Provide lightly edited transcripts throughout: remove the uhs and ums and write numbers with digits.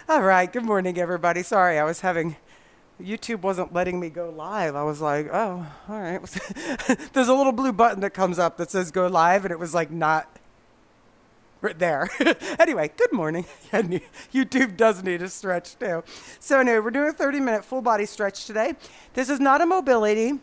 All right, good morning, everybody. Sorry, YouTube wasn't letting me go live. I was like, oh, all right. There's a little blue button that comes up that says go live, and it was like not right there. Anyway, good morning. YouTube does need a stretch too. So anyway, we're doing a 30-minute full body stretch today. This is not a mobility.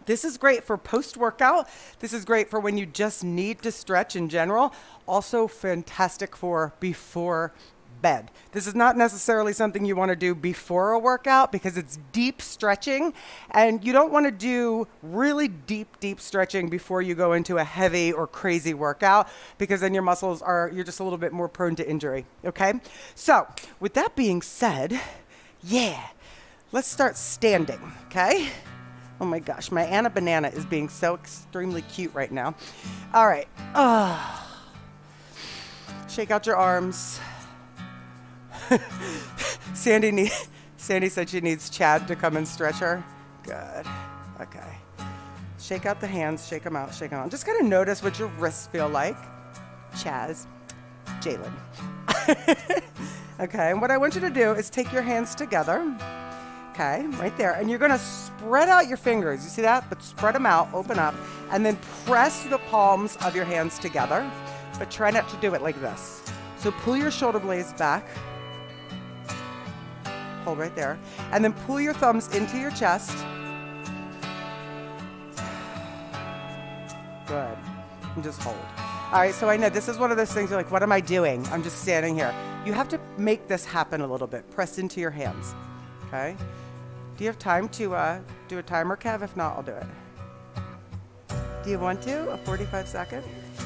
This is great for post-workout. This is great for when you just need to stretch in general. Also fantastic for before bed. This is not necessarily something you want to do before a workout because it's deep stretching, and you don't want to do really deep stretching before you go into a heavy or crazy workout because then you're just a little bit more prone to injury, okay? So with that being said, let's start standing, okay? Oh my gosh, my Anna Banana is being so extremely cute right now. All right. Shake out your arms. Sandy said she needs Chad to come and stretch her. Good. Okay. Shake out the hands. Shake them out. Shake them out. Just kind of notice what your wrists feel like. Chaz. Jalen. Okay. And what I want you to do is take your hands together. Okay, right there. And you're going to spread out your fingers. You see that? But spread them out, open up, and then press the palms of your hands together. But try not to do it like this. So pull your shoulder blades back. Hold right there. And then pull your thumbs into your chest. Good. And just hold. All right, so I know this is one of those things you're like, what am I doing? I'm just standing here. You have to make this happen a little bit. Press into your hands. Okay? Do you have time to do a timer, Kev? If not, I'll do it. Do you want to? A 45-second?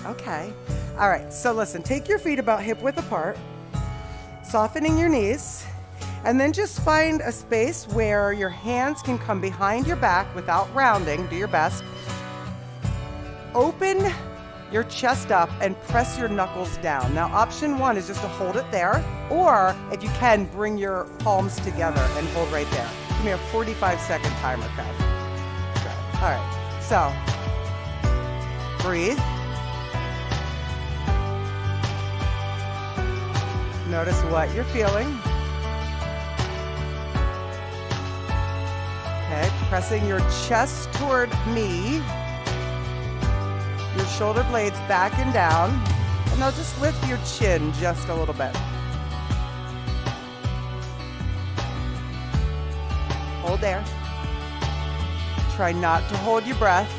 Okay. All right, so listen, take your feet about hip width apart, softening your knees, and then just find a space where your hands can come behind your back without rounding. Do your best. Open your chest up and press your knuckles down. Now, option one is just to hold it there, or if you can, bring your palms together and hold right there. Give me a 45-second timer, Kev. Good. All right, so breathe. Notice what you're feeling. Okay, pressing your chest toward me. Your shoulder blades back and down. And now just lift your chin just a little bit. Hold there. Try not to hold your breath.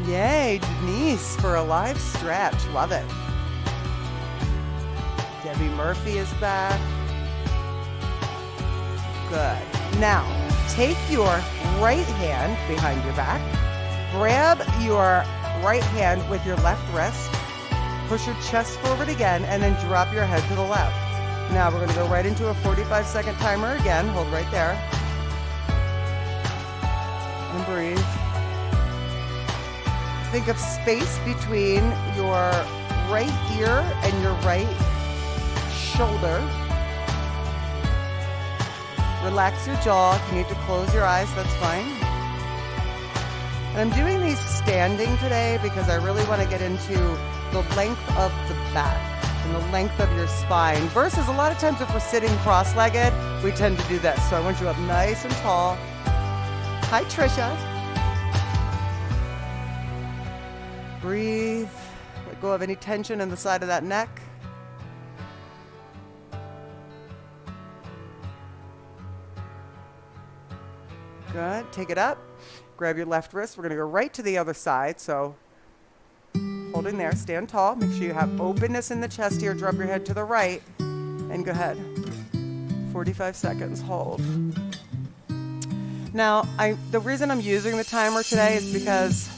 Yay, Denise, for a live stretch. Love it. Debbie Murphy is back. Good. Now, take your right hand behind your back. Grab your right hand with your left wrist. Push your chest forward again, and then drop your head to the left. Now we're going to go right into a 45-second timer again. Hold right there. And breathe. Think of space between your right ear and your right shoulder. Relax your jaw. If you need to close your eyes, that's fine. And I'm doing these standing today because I really want to get into the length of the back and the length of your spine versus a lot of times if we're sitting cross-legged, we tend to do this. So I want you up nice and tall. Hi, Trisha. Breathe. Let go of any tension in the side of that neck. Good. Take it up. Grab your left wrist. We're going to go right to the other side. So hold in there. Stand tall. Make sure you have openness in the chest here. Drop your head to the right. And go ahead. 45 seconds. Hold. Now, the reason I'm using the timer today is because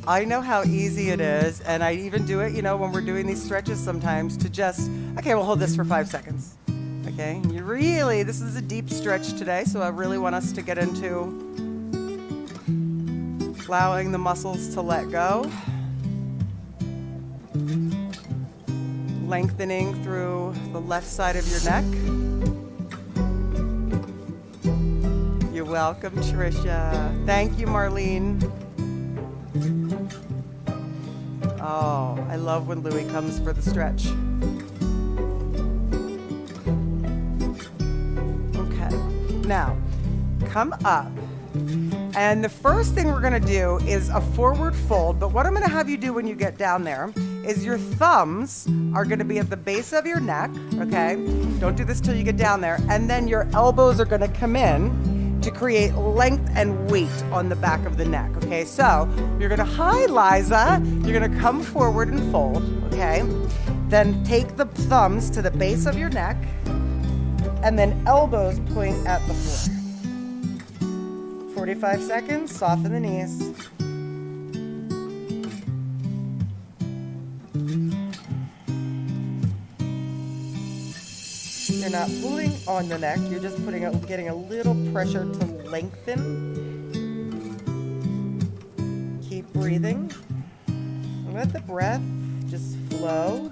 I know how easy it is. And I even do it, when we're doing these stretches sometimes to just, okay, we'll hold this for 5 seconds. Okay, this is a deep stretch today, so I really want us to get into allowing the muscles to let go. Lengthening through the left side of your neck. You're welcome, Tricia. Thank you, Marlene. Oh, I love when Louie comes for the stretch. Okay, now come up. And the first thing we're gonna do is a forward fold, but what I'm gonna have you do when you get down there is your thumbs are gonna be at the base of your neck, okay? Don't do this till you get down there. And then your elbows are gonna come in to create length and weight on the back of the neck, okay? So you're gonna, hi Liza, you're gonna come forward and fold, okay? Then take the thumbs to the base of your neck and then elbows point at the floor. 45 seconds, soften the knees. You're not pulling on the neck, you're just getting a little pressure to lengthen. Keep breathing. Let the breath just flow.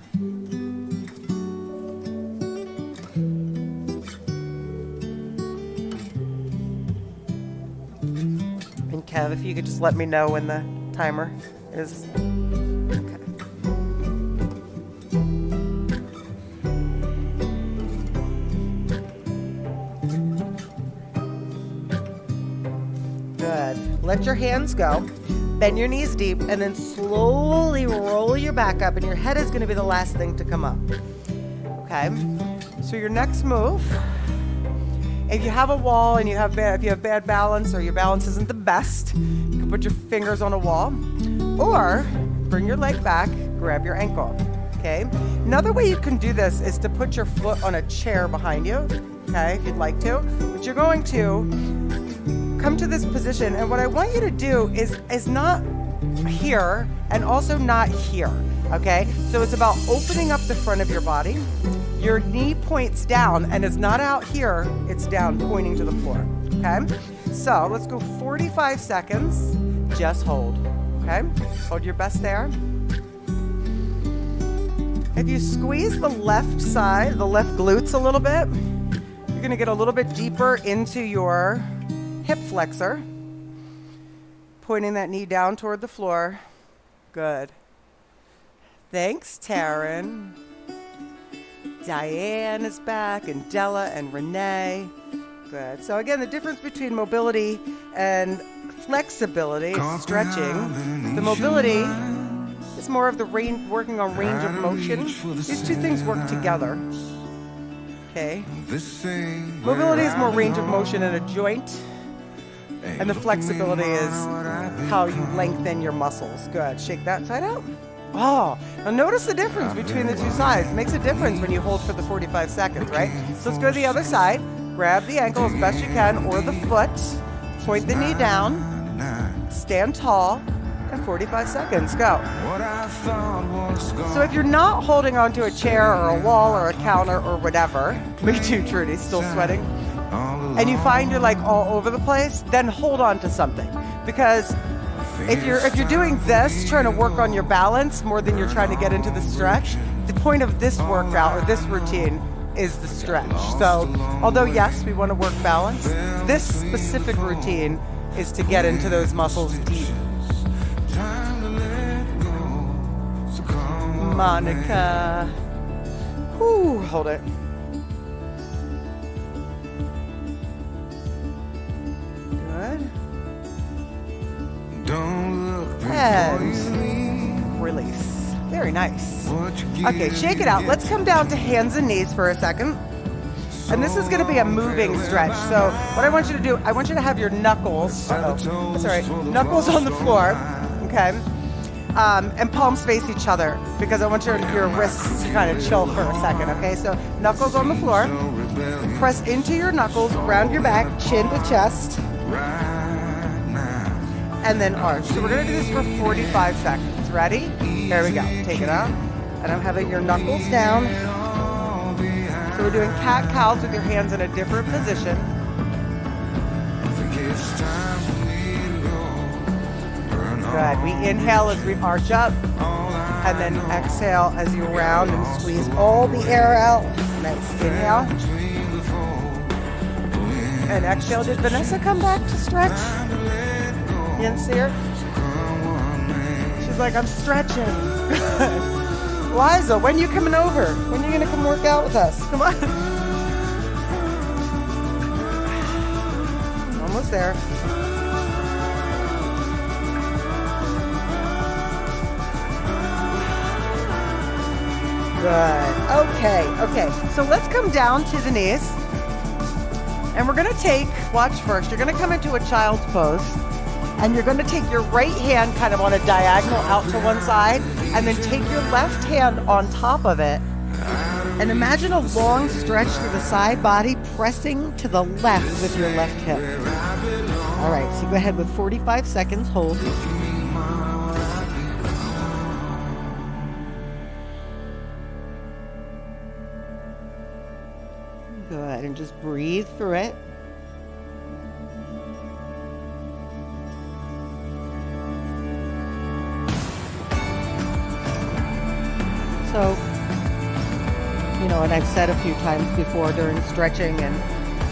And Kev, if you could just let me know when the timer is. Good. Let your hands go. Bend your knees deep and then slowly roll your back up, and your head is going to be the last thing to come up. Okay? So your next move, if you have a wall and if you have bad balance or your balance isn't the best, you can put your fingers on a wall or bring your leg back, grab your ankle. Okay? Another way you can do this is to put your foot on a chair behind you, okay, if you'd like to. But you're going to come to this position, and what I want you to do is not here and also not here, okay? So it's about opening up the front of your body. Your knee points down, and it's not out here, it's down pointing to the floor, okay? So let's go 45 seconds, just hold, okay? Hold your best there. If you squeeze the left side, the left glutes a little bit, you're gonna get a little bit deeper into your hip flexor, pointing that knee down toward the floor. Good. Thanks, Taryn. Diane is back, and Della and Renee. Good. So again, the difference between mobility and flexibility, stretching. The mobility is more of the working on range of motion. These two things work together. Okay. Mobility is more range of motion in a joint. And the flexibility is how you lengthen your muscles. Good. Shake that side out. Oh, now notice the difference between the two sides. It makes a difference when you hold for the 45 seconds, right? So let's go to the other side. Grab the ankle as best you can, or the foot. Point the knee down. Stand tall. And 45 seconds. Go. So if you're not holding onto a chair or a wall or a counter or whatever, me too, Trudy, still sweating, and you find you're like all over the place, then hold on to something. Because if you're doing this, trying to work on your balance more than you're trying to get into the stretch, the point of this workout or this routine is the stretch. So although yes, we want to work balance, this specific routine is to get into those muscles deep. Monica. Whew, hold it. Good. And release. Very nice. Okay, shake it out. Let's come down to hands and knees for a second. And this is going to be a moving stretch. So what I want you to do, I want you to have your knuckles, knuckles on the floor, okay? And palms face each other, because I want your wrists to kind of chill for a second, okay? So knuckles on the floor. Press into your knuckles, round your back, chin to chest. And then arch. So we're going to do this for 45 seconds. Ready? There we go. Take it out. And I'm having your knuckles down. So we're doing cat-cows with your hands in a different position. Good. We inhale as we arch up, and then exhale as you round and squeeze all the air out. Nice. Inhale. And exhale. Did Vanessa come back to stretch? You didn't see her? She's like, I'm stretching. Liza, when you coming over? When you gonna come work out with us? Come on. Almost there. Good. Okay. So let's come down to the knees. And we're gonna watch first, you're gonna come into a child's pose. And you're gonna take your right hand kind of on a diagonal out to one side, and then take your left hand on top of it. And imagine a long stretch through the side body, pressing to the left with your left hip. All right, so go ahead with 45 seconds, hold. Good, and just breathe through it. So, and I've said a few times before during stretching and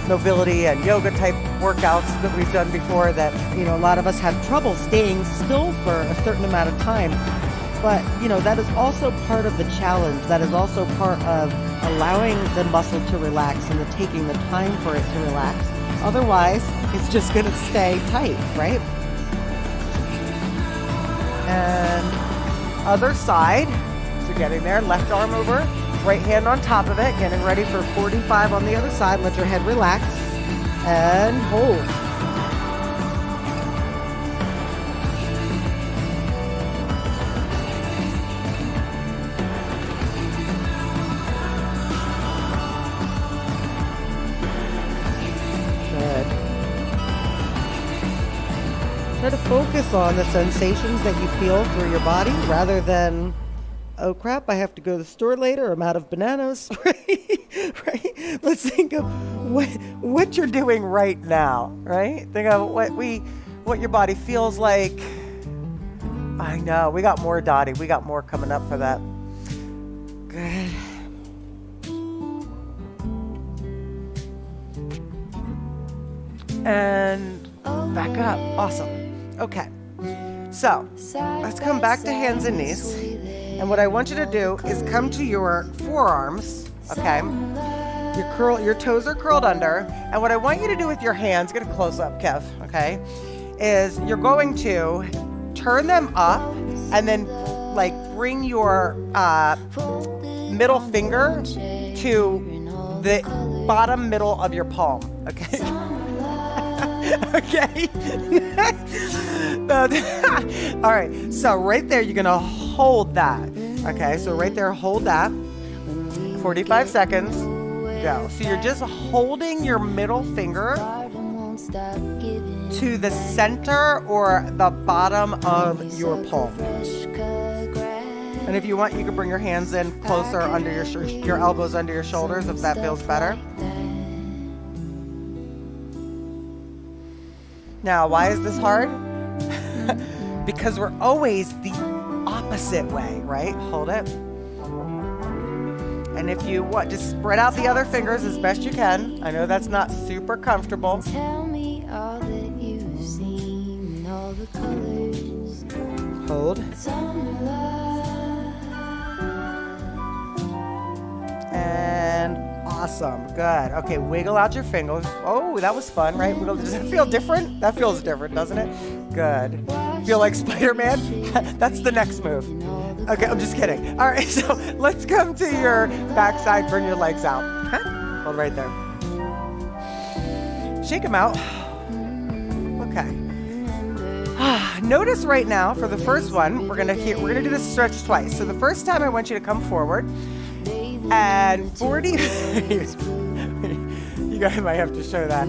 mobility and yoga type workouts that we've done before that, a lot of us have trouble staying still for a certain amount of time. But, that is also part of the challenge. That is also part of allowing the muscle to relax and taking the time for it to relax. Otherwise, it's just going to stay tight, right? And other side. So getting there, left arm over, right hand on top of it, getting ready for 45 on the other side. Let your head relax and hold. Good. Try to focus on the sensations that you feel through your body rather than, oh crap, I have to go to the store later, I'm out of bananas, right? Let's think of what you're doing right now, right? Think of what your body feels like. I know, we got more, Dottie. We got more coming up for that. Good. And back up. Awesome. Okay. So, let's come back to hands and knees. And what I want you to do is come to your forearms, okay? Your toes are curled under. And what I want you to do with your hands, get a close up, Kev, okay? Is you're going to turn them up and then bring your middle finger to the bottom middle of your palm, okay? Okay. All right. So right there, you're going to hold that. Okay. So right there, hold that. 45 seconds. Go. So you're just holding your middle finger to the center or the bottom of your palm. And if you want, you can bring your hands in closer under your elbows under your shoulders if that feels better. Now, why is this hard? Because we're always the opposite way, right? Hold it. And if you want, just spread out the other fingers as best you can. I know that's not super comfortable. Tell me all that you've seen, all the colors. Hold. And awesome. Good. Okay, wiggle out your fingers. Oh, that was fun, right? Does it feel different? That feels different, doesn't it? Good. Feel like Spider-Man? That's the next move. Okay, I'm just kidding. All right, so let's come to your backside. Bring your legs out. Hold right there. Shake them out. Okay. Notice right now for the first one, we're gonna do this stretch twice. So the first time I want you to come forward. And 40, you guys might have to show that.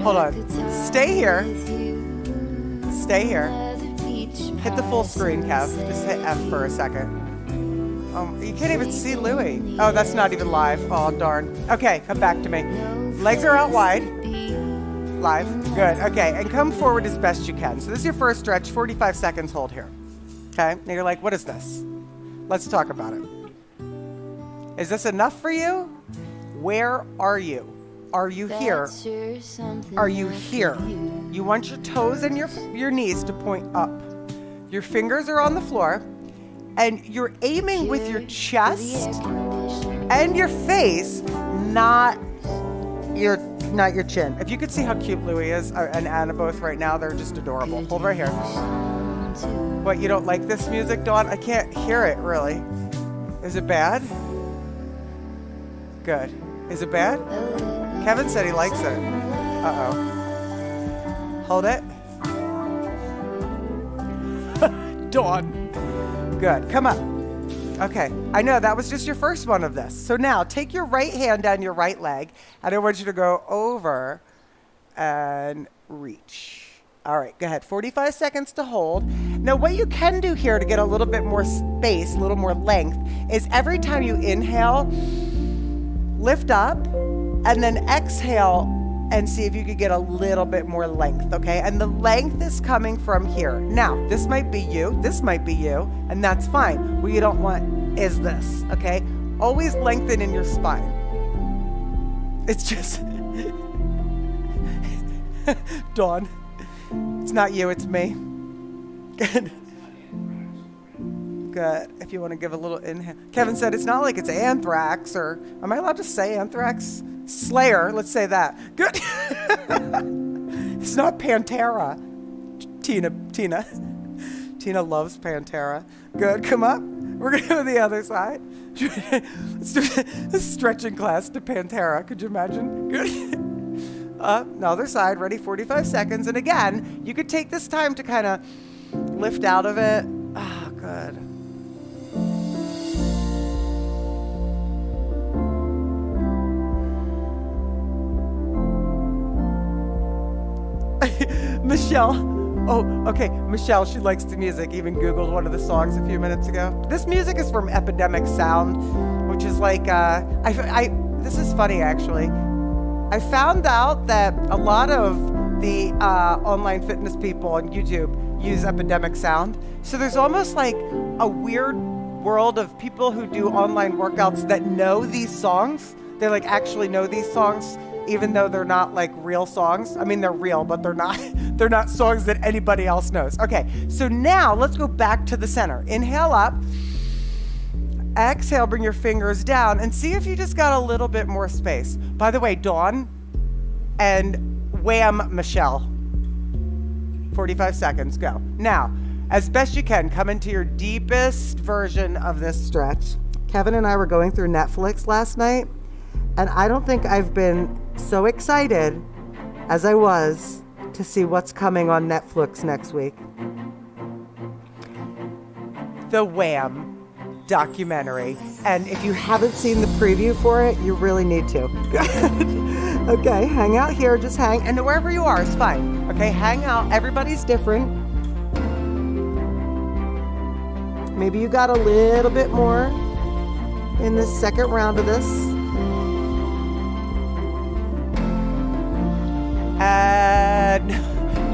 Hold on. Stay here. Stay here. Hit the full screen, Kev. Just hit F for a second. You can't even see Louie. Oh, that's not even live. Oh, darn. Okay, come back to me. Legs are out wide. Live. Good. Okay, and come forward as best you can. So this is your first stretch. 45 seconds. Hold here. Okay? Now you're like, what is this? Let's talk about it. Is this enough for you? Where are you? Are you here? Are you here? You want your toes and your knees to point up. Your fingers are on the floor, And you're aiming with your chest and your face, not your chin. If you could see how cute Louie is and Anna both right now, they're just adorable. Hold right here. What, you don't like this music, Dawn? I can't hear it really. Is it bad? Good. Is it bad? Kevin said he likes it. Uh-oh. Hold it. Dawn. Good. Come up. Okay. I know that was just your first one of this. So now take your right hand down your right leg, and I want you to go over and reach. All right, go ahead. 45 seconds to hold. Now, what you can do here to get a little bit more space, a little more length, is every time you inhale, lift up, and then exhale and see if you could get a little bit more length, okay? And the length is coming from here. Now, this might be you, and that's fine. What you don't want is this, okay? Always lengthen in your spine. It's just... Dawn. It's not you, it's me. Good. Good. If you want to give a little inhale. Kevin said it's not like it's anthrax, or am I allowed to say anthrax? Slayer, let's say that. Good. It's not Pantera. Tina loves Pantera. Good. Come up. We're going to go to the other side. Let's do a stretching class to Pantera. Could you imagine? Good. The other side, ready, 45 seconds. And again, you could take this time to kind of lift out of it. Ah, good. Michelle. Oh, okay. Michelle, she likes the music. Even Googled one of the songs a few minutes ago. This music is from Epidemic Sound, which is like, this is funny actually. I found out that a lot of the online fitness people on YouTube use Epidemic Sound. So there's almost like a weird world of people who do online workouts that know these songs. They like actually know these songs, even though they're not like real songs. I mean, they're real, but they're not songs that anybody else knows. Okay, so now let's go back to the center. Inhale up. Exhale, bring your fingers down and see if you just got a little bit more space. By the way, Dawn and Wham Michelle. 45 seconds, go. Now, as best you can, come into your deepest version of this stretch. Kevin and I were going through Netflix last night, and I don't think I've been so excited as I was to see what's coming on Netflix next week. The Wham documentary. And if you haven't seen the preview for it, you really need to. Okay, hang out here, just hang, and wherever you are is fine. Okay, hang out, everybody's different. Maybe you got a little bit more in the second round of this. And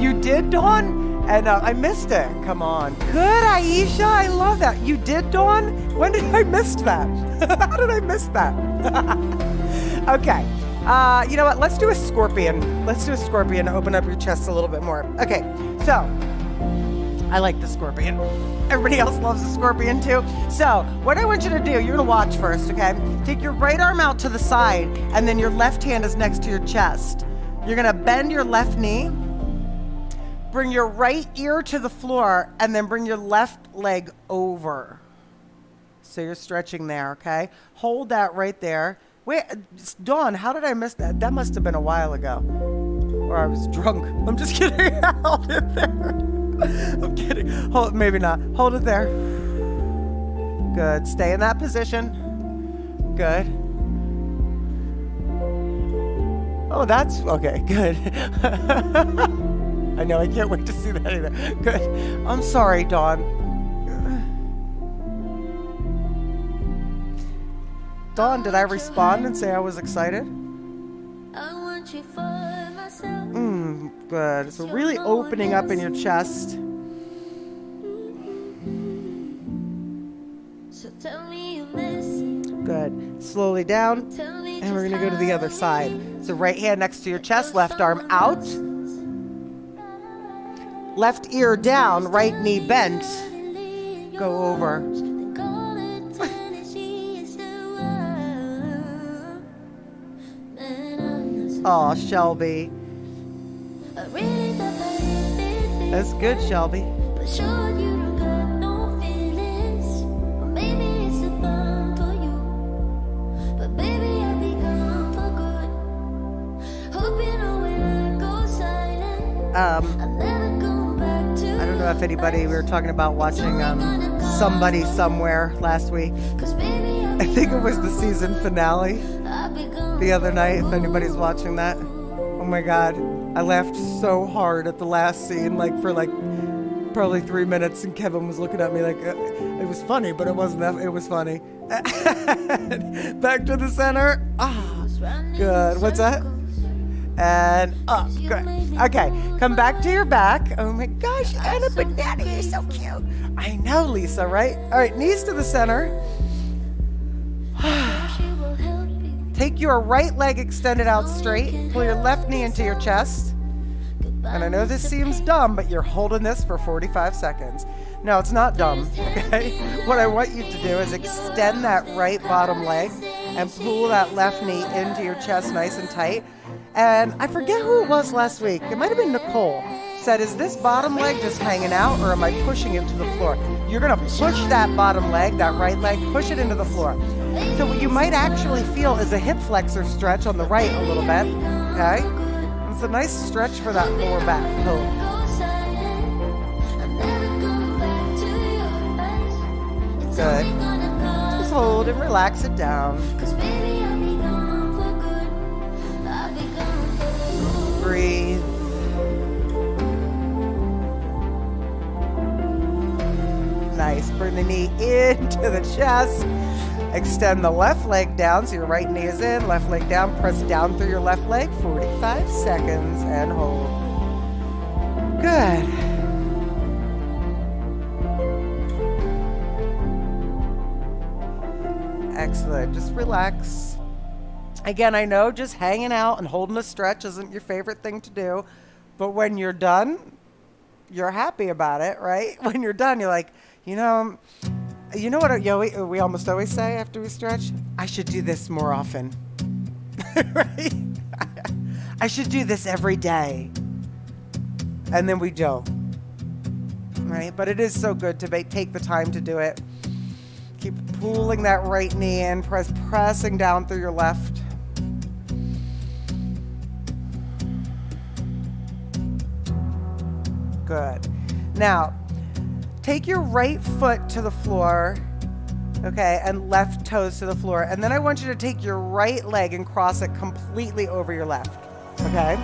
you did, Dawn? And I missed it. Come on. Good, Aisha. I love that. You did, Dawn? When did I miss that? How did I miss that? Okay. You know what? Let's do a scorpion. Let's do a scorpion. Open up your chest a little bit more. Okay. So, I like the scorpion. Everybody else loves the scorpion too. So, what I want you to do, you're going to watch first, okay? Take your right arm out to the side, and then your left hand is next to your chest. You're going to bend your left knee. Bring your right ear to the floor and then bring your left leg over. So you're stretching there, okay? Hold that right there. Wait, Dawn, how did I miss that? That must have been a while ago. Or I was drunk. I'm just kidding. Hold it there. I'm kidding. Hold, maybe not. Hold it there. Good. Stay in that position. Good. Oh, that's okay. Good. I know, I can't wait to see that either. Good. I'm sorry, Dawn. Dawn, did I respond and say I was excited? Good. So really opening up in your chest. Good. Slowly down. And we're going to go to the other side. So right hand next to your chest, left arm out. Left ear down, right knee bent. Go over. Oh, Shelby. That's good, Shelby. But sure you don't got no feelings. Or maybe it's the fun for you. But baby, I'll be gone for good. Hope you know when I go silent, I'll never go back to I don't know if anybody, we were talking about watching Somebody Somewhere last week. I think it was the season finale the other night, if anybody's watching that. Oh my God. I laughed so hard at the last scene, like for like probably 3 minutes, and Kevin was looking at me like, it was funny, but it wasn't that, it was funny. Back to the center. Ah, good. What's that? And up. Good. Okay, come back to your back. Oh my gosh, Anna Banana, you're so cute. I know, Lisa, right? All right, knees to the center. Take your right leg extended out straight. Pull your left knee into your chest. And I know this seems dumb, but you're holding this for 45 seconds. No, it's not dumb, okay? What I want you to do is extend that right bottom leg and pull that left knee into your chest nice and tight. And I forget who it was last week. It might have been Nicole. Said, is this bottom leg just hanging out, or am I pushing it to the floor? You're gonna push that bottom leg, that right leg, push it into the floor. So what you might actually feel is a hip flexor stretch on the right a little bit, okay? It's a nice stretch for that lower back. Good. Just hold and relax it down. Breathe. Nice. Bring the knee into the chest. Extend the left leg down, so your right knee is in, left leg down. Press down through your left leg, 45 seconds, and hold. Good. Excellent. Just relax. Again, I know just hanging out and holding a stretch isn't your favorite thing to do, but when you're done, you're happy about it, right? When you're done, you're like, you know what we almost always say after we stretch? I should do this more often. Right? I should do this every day. And then we don't. Right? But it is so good to take the time to do it. Keep pulling that right knee in, pressing down through your left. Good. Now, take your right foot to the floor, okay, and left toes to the floor. And then I want you to take your right leg and cross it completely over your left, okay?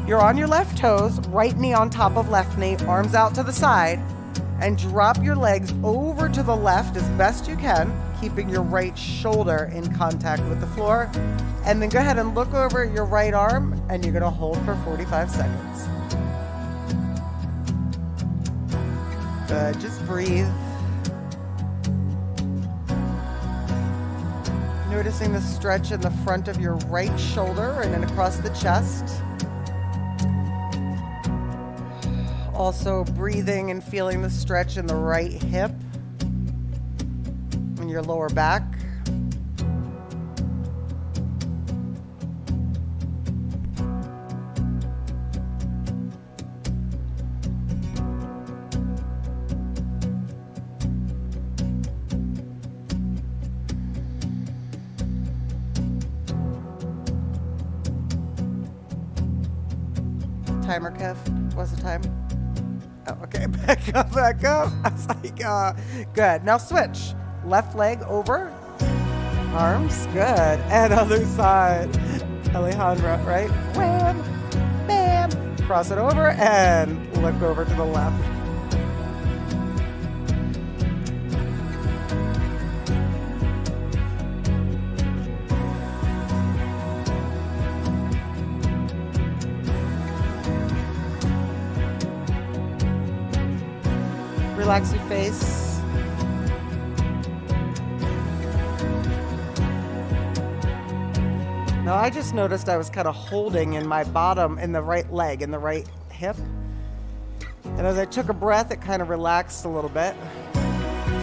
You're on your left toes, right knee on top of left knee, arms out to the side, and drop your legs over to the left as best you can, keeping your right shoulder in contact with the floor. And then go ahead and look over at your right arm, and you're gonna hold for 45 seconds. Good, just breathe. Noticing the stretch in the front of your right shoulder and then across the chest. Also breathing and feeling the stretch in the right hip and your lower back. Timer, Kev? What's the time? Oh, okay, back up. I was like, good. Now switch. Left leg over. Arms, good. And other side. Alejandra, right? Wham, bam. Cross it over and look over to the left. Relax your face. Now I just noticed I was kind of holding in my bottom, in the right leg, in the right hip. And as I took a breath, it kind of relaxed a little bit.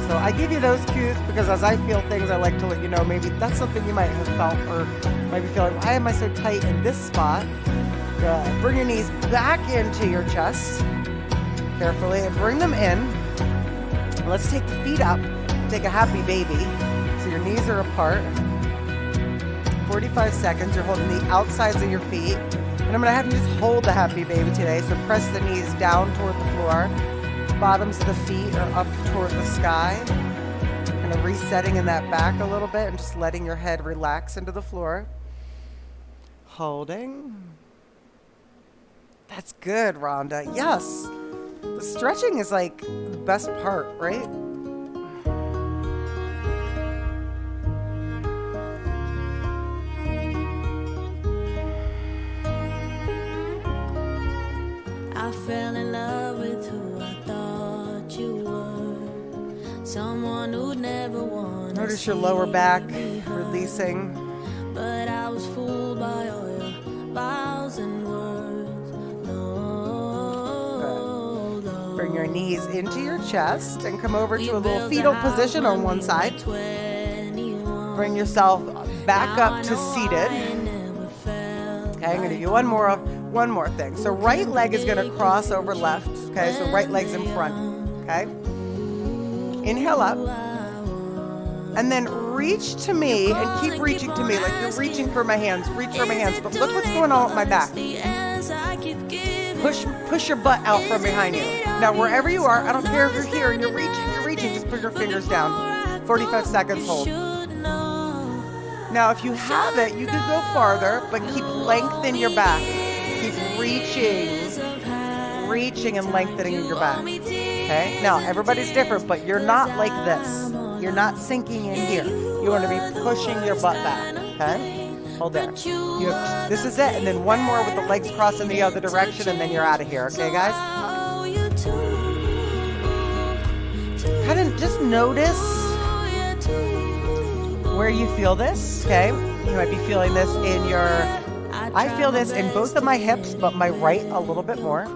So I give you those cues because as I feel things, I like to let you know maybe that's something you might have felt or might be feeling, why am I so tight in this spot? Good. Bring your knees back into your chest carefully and bring them in. Let's take the feet up. Take a happy baby. So your knees are apart. 45 seconds. You're holding the outsides of your feet. And I'm going to have you just hold the happy baby today. So press the knees down toward the floor. Bottoms of the feet are up toward the sky. Kind of resetting in that back a little bit and just letting your head relax into the floor. Holding. That's good, Rhonda. Yes. The stretching is like the best part, right? I fell in love with who I thought you were. Someone who'd never want. Notice your lower back releasing. But I was fooled by all your vows and words. No, Good. Bring your knees into your chest and come over to a little fetal position on one side. Bring yourself back up to seated. Okay, I'm going to do one more thing. So right leg is going to cross over left. Okay, so right leg's in front. Okay. Inhale up. And then reach to me and keep reaching to me like you're reaching for my hands. Reach for my hands. But look what's going on with my back. Push your butt out from behind you. Now, wherever you are, I don't care if you're here and you're reaching, just put your fingers down. 45 seconds, hold. Now, if you have it, you can go farther, but keep lengthening your back. Keep reaching and lengthening your back. Okay? Now, everybody's different, but you're not like this. You're not sinking in here. You want to be pushing your butt back. Okay? Hold there. This is it. And then one more with the legs crossing the other direction, and then you're out of here. Okay, guys? Kind of just notice where you feel this. Okay? You might be feeling this in your... I feel this in both of my hips, but my right a little bit more.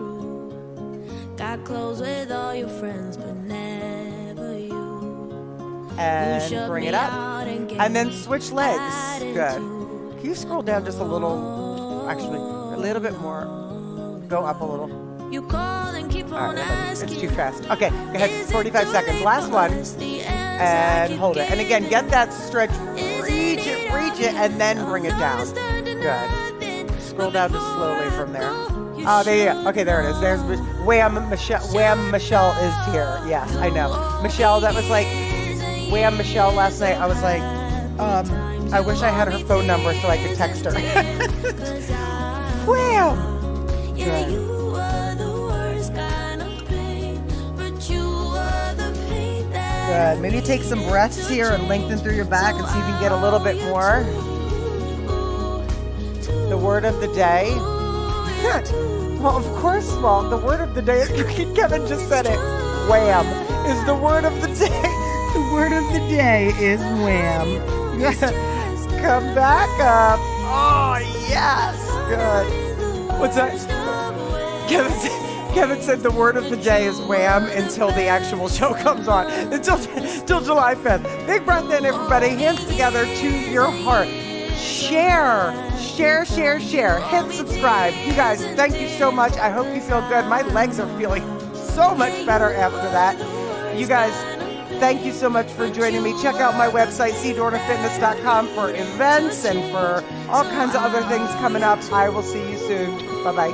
Got close with all your friends, but never you. And bring it up. And then switch legs. Good. Can you scroll down just a little? Actually, a little bit more. Go up a little. You call and keep on asking. It's too fast. Okay, go ahead. 45 seconds. Last one. And hold it. And again, get that stretch. Reach it, and then bring it down. Good. Scroll down just slowly from there. Oh, there you go. Okay, there it is. There's Wham Michelle. Wham Michelle is here. Yes, I know. Michelle, that was like Wham Michelle last night. I was like, I wish I had her phone number so I could text her. Wham! Good. Good. Maybe take some breaths here and lengthen through your back and see if you can get a little bit more. The word of the day. Well, of course, the word of the day is, Kevin just said it. Wham is the word of the day. The word of the day is wham. Come back up. Oh, yes. Good. What's that? Kevin said the word of the day is wham until the actual show comes on. Until July 5th. Big breath in, everybody. Hands together to your heart. Share. Hit subscribe. You guys, thank you so much. I hope you feel good. My legs are feeling so much better after that. You guys, thank you so much for joining me. Check out my website, cdornafitness.com, for events and for all kinds of other things coming up. I will see you soon. Bye-bye.